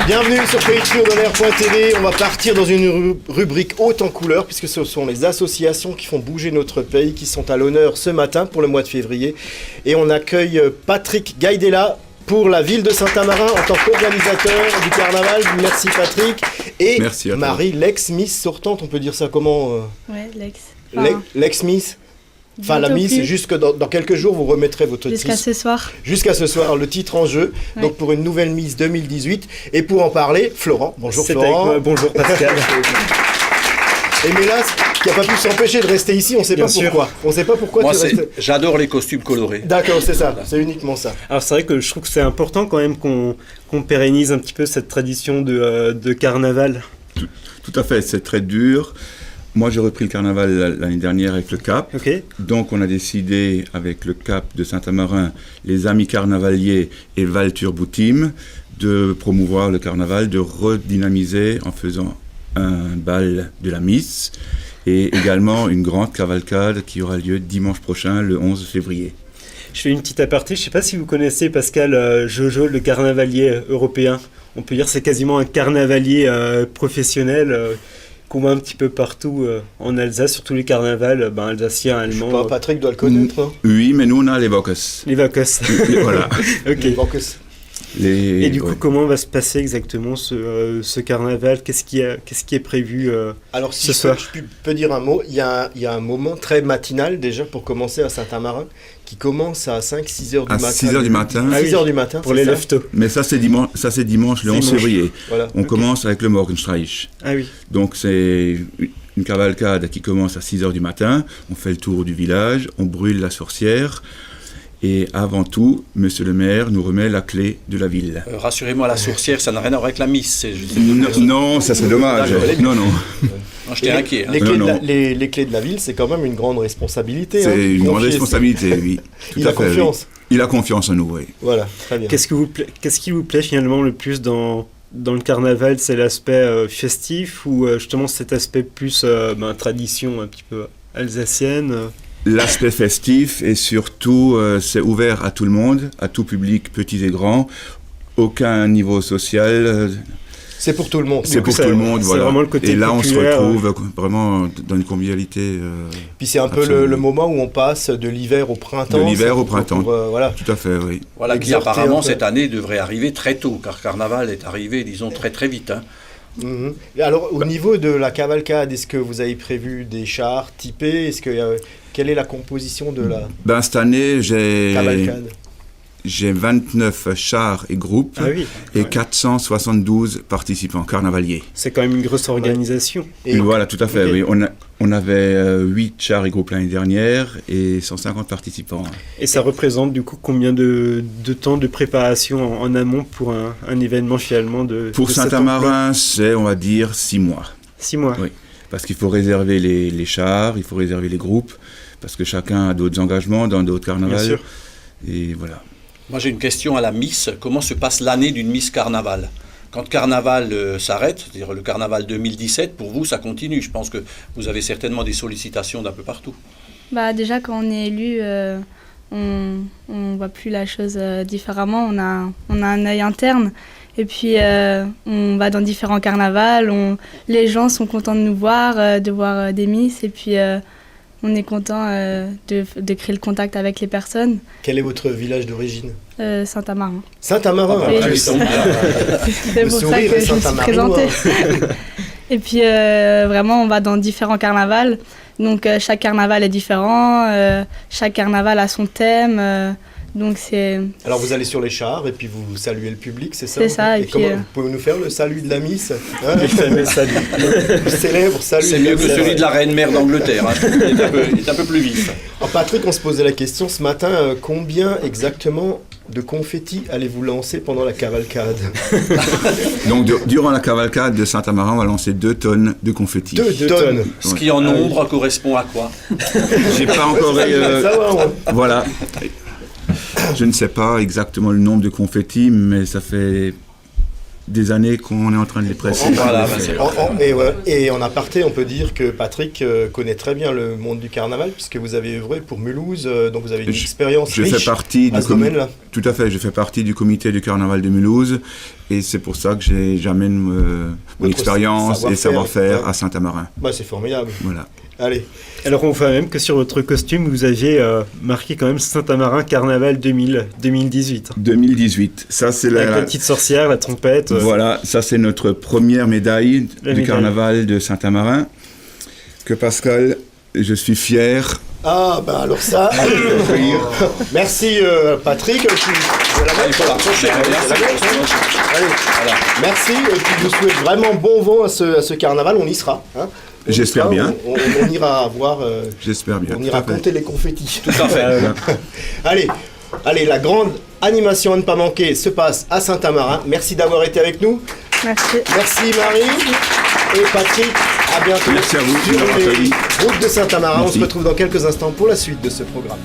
Bienvenue sur PageTour.tv. On va partir dans une rubrique haute en couleurs puisque ce sont les associations qui font bouger notre pays qui sont à l'honneur ce matin pour le mois de février. Et on accueille Patrick Gaidella pour la ville de Saint-Amarin en tant qu'organisateur du carnaval. Merci Patrick. Et Marie, l'ex-Miss sortante, on peut dire ça comment Ouais, l'ex. L'ex-Miss. Enfin, la Miss, jusque dans quelques jours, vous remettrez votre titre. Jusqu'à ce soir. Jusqu'à ce soir, le titre en jeu. Ouais. Donc, pour une nouvelle Miss 2018. Et pour en parler, Florent. Bonjour Florent. Avec moi. Bonjour Pascal. Et Mélas, qui n'a pas pu s'empêcher de rester ici, on ne sait pas pourquoi. On ne sait pas pourquoi moi, tu restes. J'adore les costumes colorés. D'accord, c'est ça. C'est uniquement ça. Alors, c'est vrai que je trouve que c'est important quand même qu'on pérennise un petit peu cette tradition de carnaval. Tout à fait, c'est très dur. Moi, j'ai repris le carnaval l'année dernière avec le CAP. Okay. Donc, on a décidé, avec le CAP de Saint-Amarin, les Amis Carnavaliers et Valture Boutim, de promouvoir le carnaval, de redynamiser en faisant un bal de la Miss et également une grande cavalcade qui aura lieu dimanche prochain, le 11 février. Je fais une petite aparté. Je ne sais pas si vous connaissez Pascal Jojo, le carnavalier européen. On peut dire que c'est quasiment un carnavalier professionnel. Qu'on voit un petit peu partout en Alsace, surtout les carnavals alsaciens, allemands. Je sais pas, Patrick doit le connaître. Hein. Oui, mais nous on a les Vokes. Les Vokes. Voilà. Ok. Les Vokes. Et du coup, comment va se passer exactement ce carnaval ? Qu'est-ce qui est prévu Alors, si ce soir ? Je peux dire un mot, il y a un moment très matinal déjà pour commencer à Saint-Amarin qui commence à 5-6 heures du matin. À 6 heures du matin. 6 heures du matin, pour les leftos. Mais ça c'est dimanche le 11 février. Voilà. On commence avec le Morgenstreich. Ah oui. Donc c'est une cavalcade qui commence à 6 heures du matin. On fait le tour du village, on brûle la sorcière. Et avant tout, monsieur le maire nous remet la clé de la ville. Rassurez-moi, la sorcière, ça n'a rien à voir avec la Miss. Non, ça serait dommage. Non. Non, j'étais inquiet. Hein. Les clés de la ville, c'est quand même une grande responsabilité. C'est une grande responsabilité, oui. Il a confiance. Oui. Il a confiance en nous, oui. Voilà, très bien. Qu'est-ce qui vous plaît finalement le plus dans le carnaval ? C'est l'aspect festif ou justement cet aspect plus tradition un petit peu alsacienne L'aspect festif et surtout, c'est ouvert à tout le monde, à tout public, petits et grands, aucun niveau social. C'est pour tout le monde. C'est pour tout le monde, voilà. Vraiment le côté et là, populaire. On se retrouve vraiment dans une convivialité. Puis c'est un peu le moment où on passe de l'hiver au printemps. De l'hiver au printemps. Voilà. Tout à fait, oui. Voilà, qui apparemment cette année devrait arriver très tôt, car Carnaval est arrivé, disons, très très vite. Hein. Mm-hmm. Et alors, au niveau de la cavalcade, est-ce que vous avez prévu des chars typés ? Quelle est la composition de la cette année, cavalcade ? J'ai 29 chars et groupes et 472 participants carnavaliers. C'est quand même une grosse organisation. Et voilà, tout à fait. Okay. Oui. On avait 8 chars et groupes l'année dernière et 150 participants. Et ça représente du coup combien de temps de préparation en amont pour un événement finalement Pour Saint-Amarin, c'est on va dire 6 mois. 6 mois. Oui, parce qu'il faut réserver les chars, il faut réserver les groupes, parce que chacun a d'autres engagements dans d'autres carnavals. Bien sûr. Et voilà. Moi, j'ai une question à la Miss. Comment se passe l'année d'une Miss Carnaval ? Quand Carnaval s'arrête, c'est-à-dire le Carnaval 2017, pour vous, ça continue. Je pense que vous avez certainement des sollicitations d'un peu partout. Déjà, quand on est élu, on voit plus la chose différemment. On a un œil interne. Et puis, on va dans différents carnavals. Les gens sont contents de nous voir, de voir des Miss. Et puis... on est content de créer le contact avec les personnes. Quel est votre village d'origine ? Saint-Amarin. Saint-Amarin, c'est pour ça que je me suis présentée. Et puis vraiment, on va dans différents carnavals. Donc chaque carnaval est différent, chaque carnaval a son thème. Donc c'est... Alors vous allez sur les chars et puis vous saluez le public, c'est ça ? C'est ça. Et comment vous pouvez nous faire le salut de la Miss ? Le fameux salut. Le célèbre salut. C'est mieux que celui de la reine-mère d'Angleterre. Hein. Il est un peu plus vif. Alors Patrick, on se posait la question ce matin, combien exactement de confettis allez-vous lancer pendant la cavalcade ? Donc durant la cavalcade de Saint-Amarin, on va lancer 2 tonnes de confettis. 2 tonnes. Ce qui en nombre correspond à quoi ? J'ai pas encore... Voilà. Je ne sais pas exactement le nombre de confettis, mais ça fait des années qu'on est en train de les presser. Voilà, pour les c'est faire. Et en aparté, on peut dire que Patrick connaît très bien le monde du carnaval, puisque vous avez œuvré pour Mulhouse, donc vous avez une expérience Je riche fais partie à du ce domaine-là. Tout à fait, je fais partie du comité du carnaval de Mulhouse et c'est pour ça que j'amène mon Votre expérience et savoir-faire ouais. à Saint-Amarin. Bah, c'est formidable. Voilà. Allez. Alors on voit même que sur votre costume, vous aviez marqué quand même Saint-Amarin Carnaval 2018. 2018, ça c'est Avec la petite sorcière, la trompette. Voilà, ça c'est notre première médaille La du médaille. carnaval de Saint-Amarin que Pascal, je suis fier. Ah, bah alors ça, allez. Merci Patrick. Il faut l'approcher, Allez. Voilà. Merci, et puis je vous souhaite vraiment bon vent à ce carnaval, on y sera. Hein. J'espère bien. On ira voir, J'espère bien. on ira tout à fait. compter les confettis. Tout à fait. Allez, la grande animation à ne pas manquer se passe à Saint-Amarin. Merci d'avoir été avec nous. Merci. Merci Marie et Patrick. À bientôt Merci à vous de sur m'avoir les accueilli. routes de Saint-Amarin. On Merci. se retrouve dans quelques instants pour la suite de ce programme.